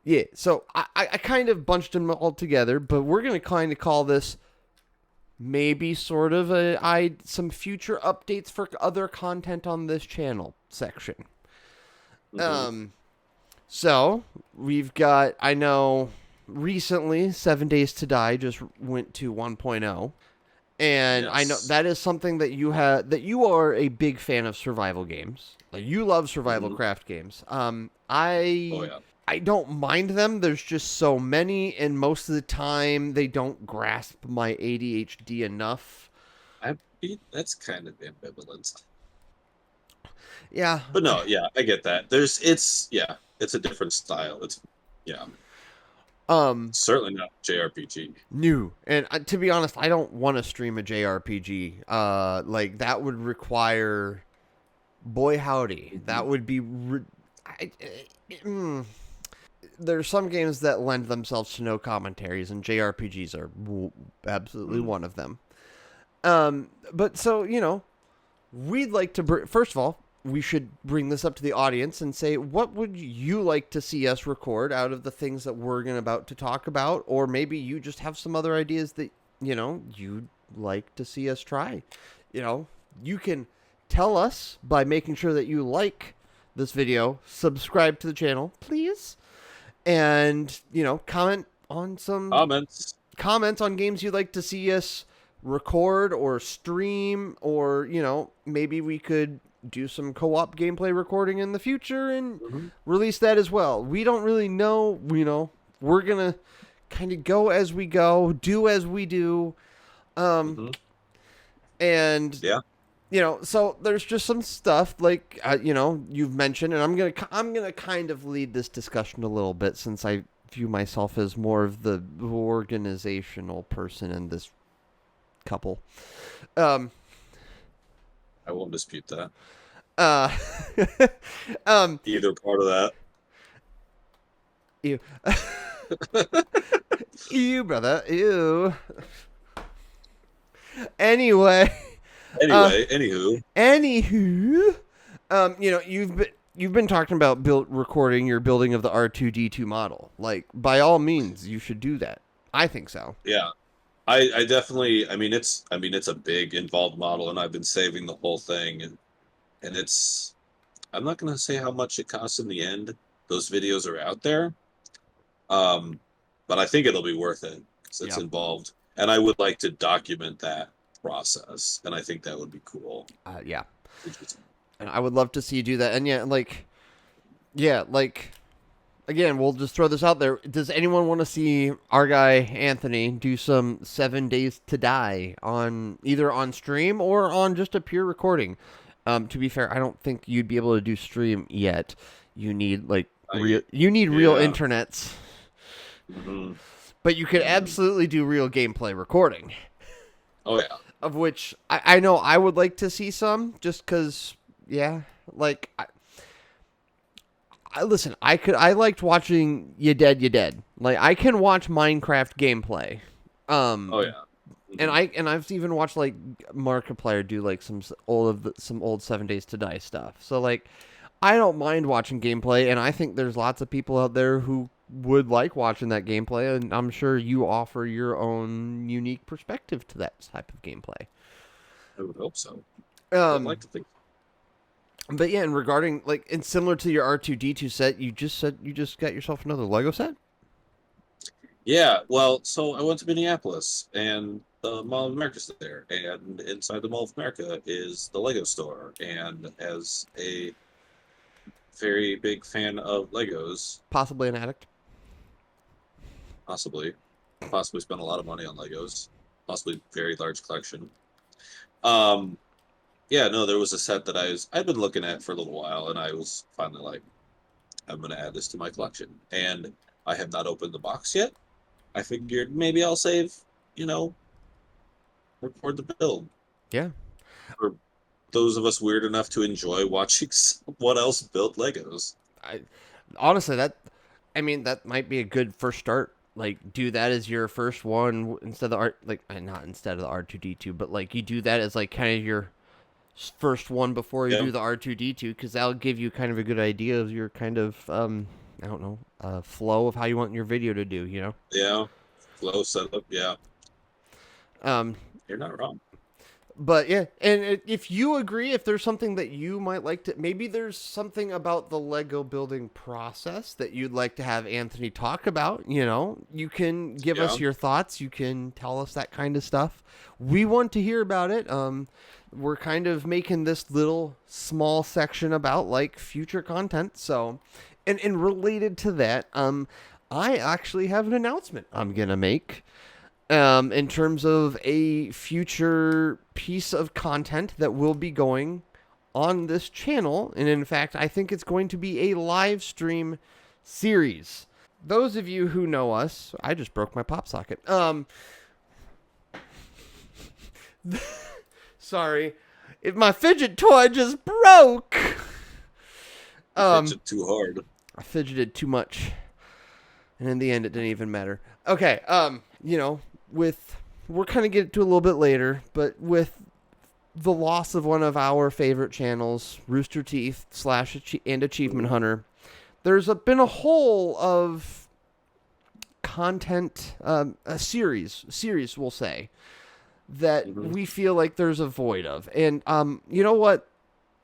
Yeah, so I kind of bunched them all together, but we're gonna kind of call this maybe sort of some future updates for other content on this channel section. Hmm. Um, so we've got, I know recently 7 Days to Die just went to 1.0, and I know Yes. that is something that you are a big fan of survival games. Like you love survival Hmm. craft games. Oh yeah. I don't mind them. There's just so many, and most of the time they don't grasp my ADHD enough. That's kind of ambivalent. Yeah, But no, yeah, I get that. Yeah, it's a different style. Yeah, um, certainly not JRPG. new. And to be honest, I don't want to stream a JRPG. Like that would require, boy howdy, that Hmm. would be. Mm, there's some games that lend themselves to no commentaries, and JRPGs are absolutely Hmm. one of them. But so we'd like to first of all, we should bring this up to the audience and say, what would you like to see us record out of the things that we're going about to talk about? Or maybe you just have some other ideas that, you'd like to see us try. You know, you can tell us by making sure that you like this video, subscribe to the channel, please, and, comment on some Comments. comments on games you'd like to see us record or stream, or maybe we could do some co-op gameplay recording in the future and Hmm. release that as well. We don't really know. We're gonna kind of go as we go, do as we do. um Hmm. and Yeah. so there's just some stuff like you've mentioned, and I'm gonna kind of lead this discussion a little bit, since I view myself as more of the organizational person in this couple. Um, I won't dispute that. uh, um, Either part of that. ew, ew, brother, ew. Anyway, uh, Anyway, anywho, anywho, you've been talking about recording your building of the R2D2 model. Like, by all means, you should do that. I think so. yeah. I definitely, it's a big involved model, and I've been saving the whole thing, and I'm not gonna say how much it costs in the end. Those videos are out there. Um, but I think it'll be worth it because it's Yeah, involved, and I would like to document that process, and I think that would be cool. yeah, To just- and I would love to see you do that. And yeah, like again, we'll just throw this out there. Does anyone want to see our guy Anthony do some 7 Days to Die on either on stream or on just a pure recording? To be fair, I don't think you'd be able to do stream yet. You need real yeah. internets, Hmm. but you could Hmm. absolutely do real gameplay recording. Oh yeah. Of which I know I would like to see some, just because, yeah, like listen, I liked watching You Dead You Dead. Like I can watch Minecraft gameplay. Oh yeah. And Hmm. I've even watched like Markiplier do like some old 7 Days to Die stuff. So like I don't mind watching gameplay, and I think there's lots of people out there who would like watching that gameplay, and I'm sure you offer your own unique perspective to that type of gameplay. I would hope so. I would like Um to think. but yeah, and regarding like, and similar to your R2D2 set, you just said you just got yourself another Lego set? Yeah. Well, so I went to Minneapolis, and the Mall of America's there, and inside the Mall of America is the Lego store, and as a very big fan of Legos, Possibly an addict. possibly. Possibly spent a lot of money on Legos, possibly very large collection. Um, yeah, no, there was a set that I'd been looking at for a little while, and I was finally like, I'm gonna add this to my collection. And I have not opened the box yet. I figured maybe I'll save, you know, record the build Yeah. for those of us weird enough to enjoy watching someone else build Legos. I honestly that I mean that might be a good first start. Like do that as your first one instead of the art, like not instead of the R2D2, but like you do that as like kind of your first one before you Yeah. do the R2D2, because that'll give you kind of a good idea of your kind of I don't know, flow of how you want your video to do, Yeah. Flow setup. Yeah. Um, You're not wrong. but yeah, and if you agree, if there's something that you might like to, maybe there's something about the Lego building process that you'd like to have Anthony talk about, you can give Yeah. us your thoughts. You can tell us that kind of stuff. We want to hear about it. We're kind of making this little small section about like future content. So, and related to that, I actually have an announcement I'm gonna make in terms of a future piece of content that will be going on this channel. And in fact, I think it's going to be a live stream series. Those of you who know us, I just broke my pop socket. Sorry. My fidget toy just broke. Fidget too hard. I fidgeted too much. And in the end, it didn't even matter. Okay, we're kind of getting to a little bit later, but with the loss of one of our favorite channels, Rooster Teeth / and Achievement Hunter, there's been a whole of content, a series we'll say, that we feel like there's a void of. And you know what?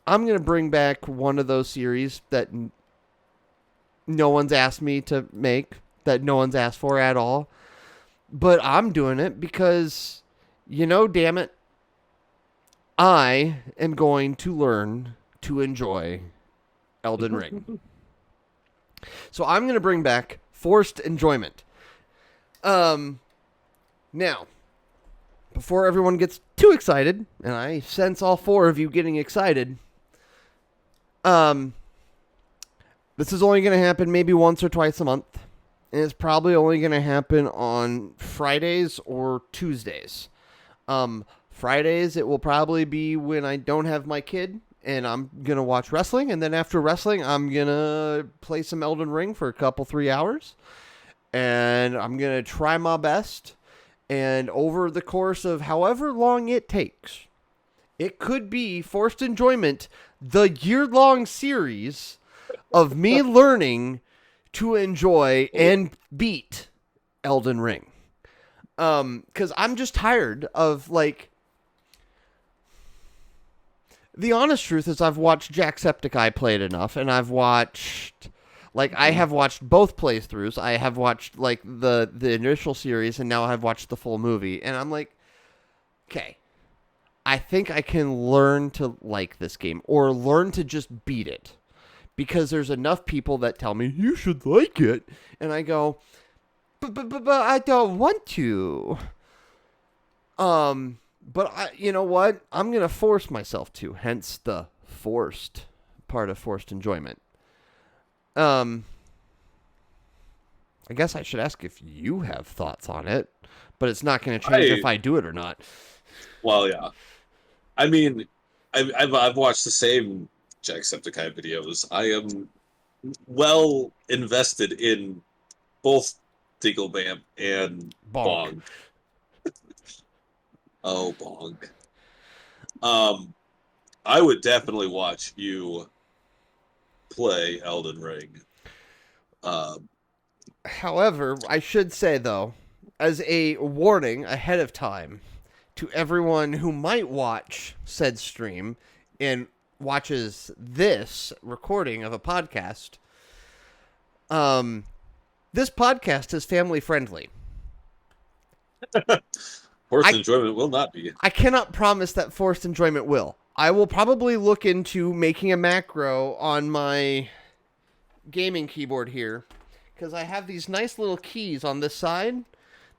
I'm going to bring back one of those series that no one's asked me to make, that no one's asked for at all. But I'm doing it because, damn it, I am going to learn to enjoy Elden Ring. So I'm going to bring back Forced Enjoyment. Now, before everyone gets too excited, and I sense all four of you getting excited, this is only going to happen maybe once or twice a month. And it's probably only going to happen on Fridays or Tuesdays. Fridays, it will probably be when I don't have my kid and I'm going to watch wrestling. And then after wrestling, I'm going to play some Elden Ring for a couple, 3 hours. And I'm going to try my best. And over the course of however long it takes, it could be Forced Enjoyment, the year-long series of me learning to enjoy and beat Elden Ring. Because I'm just tired of, the honest truth is I've watched Jacksepticeye play it enough, and I've watched, I have watched both playthroughs. I have watched, the initial series, and now I've watched the full movie, and I'm like, okay, I think I can learn to like this game, or learn to just beat it. Because there's enough people that tell me, you should like it. And I go, but I don't want to. But you know what? I'm going to force myself to. Hence the forced part of Forced Enjoyment. I guess I should ask if you have thoughts on it. But it's not going to change if I do it or not. Well, yeah. I mean, I've watched the same Jacksepticeye videos. I am well invested in both Dinglebamp and Bong. Oh, Bong. I would definitely watch you play Elden Ring. However, I should say, though, as a warning ahead of time to everyone who might watch said stream and watches this recording of a podcast, this podcast is family friendly. Forced Enjoyment will not be. I cannot promise that Forced Enjoyment will. I will probably look into making a macro on my gaming keyboard here, because I have these nice little keys on this side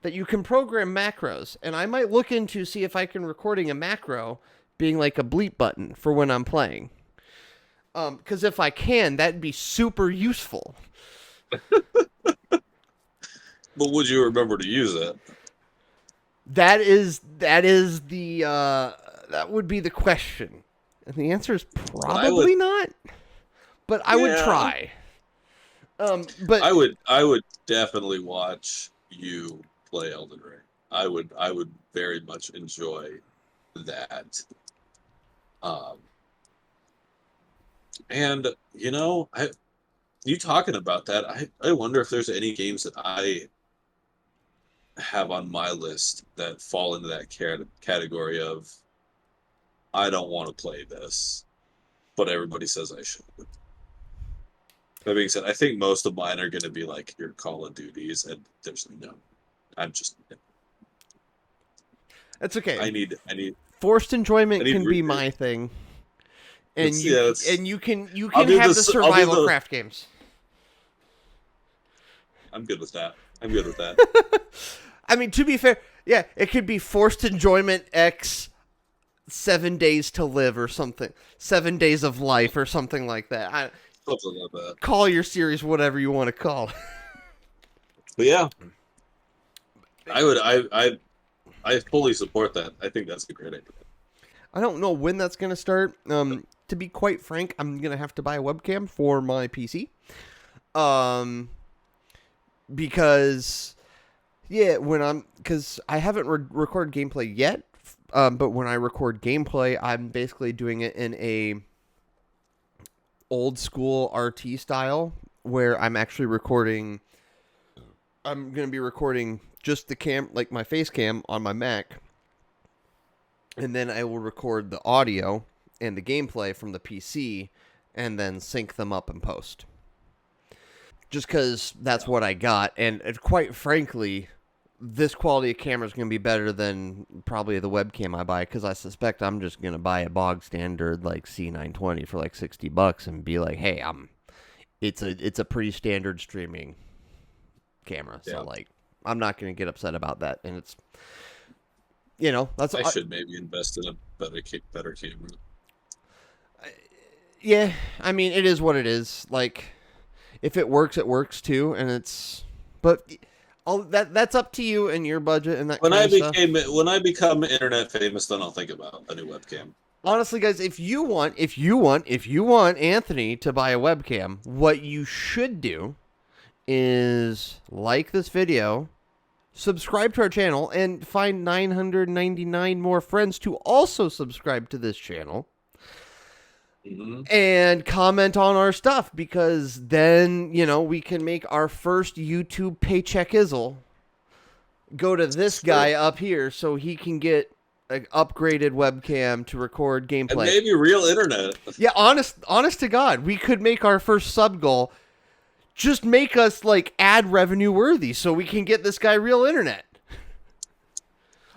that you can program macros, and I might look into see if I can recording a macro being like a bleep button for when I'm playing. Because if I can, that'd be super useful. But would you remember to use it? That would be the question. And the answer is probably not. But I would try. But I would definitely watch you play Elden Ring. I would very much enjoy that. And You talking about that? I wonder if there's any games that I have on my list that fall into that category of I don't want to play this, but everybody says I should. That being said, I think most of mine are going to be like your Call of Duties, and there's no. I'm just. That's okay. I need. Forced enjoyment I need can be re- my thing, and It's- you yeah, it's- and you can I'll do have this- the I'll do survival the- craft games. I'm good with that. I'm good with that. I mean, to be fair, yeah, it could be Forced Enjoyment X 7 Days to Live or something. 7 Days of Life or something like that. Something like that. Call your series whatever you want to call it. But yeah, I fully support that. I think that's a great idea. I don't know when that's going to start. To be quite frank, I'm going to have to buy a webcam for my PC. Because, yeah, because I haven't recorded gameplay yet, but when I record gameplay, I'm basically doing it in a old school RT style, where I'm actually recording, I'm going to be recording just the like my face cam on my Mac, and then I will record the audio and the gameplay from the PC, and then sync them up in post. Just because that's what I got, and quite frankly, this quality of camera is going to be better than probably the webcam I buy, because I suspect I'm just going to buy a bog standard like C920 for like $60 and be like, hey, it's a pretty standard streaming camera, so like I'm not going to get upset about that, and it's, that's I should maybe invest in a better camera. Yeah, I mean, it is what it is. Like, if it works too, and but all that's up to you and your budget and that. When I become internet famous, then I'll think about a new webcam. Honestly, guys, if you want Anthony to buy a webcam, what you should do is like this video, subscribe to our channel, and find 999 more friends to also subscribe to this channel. And comment on our stuff, because then, we can make our first YouTube paycheck izzle go to this guy up here so he can get an upgraded webcam to record gameplay. And maybe real internet. Yeah, honest to God, we could make our first sub goal. Just make us like ad revenue worthy so we can get this guy real internet.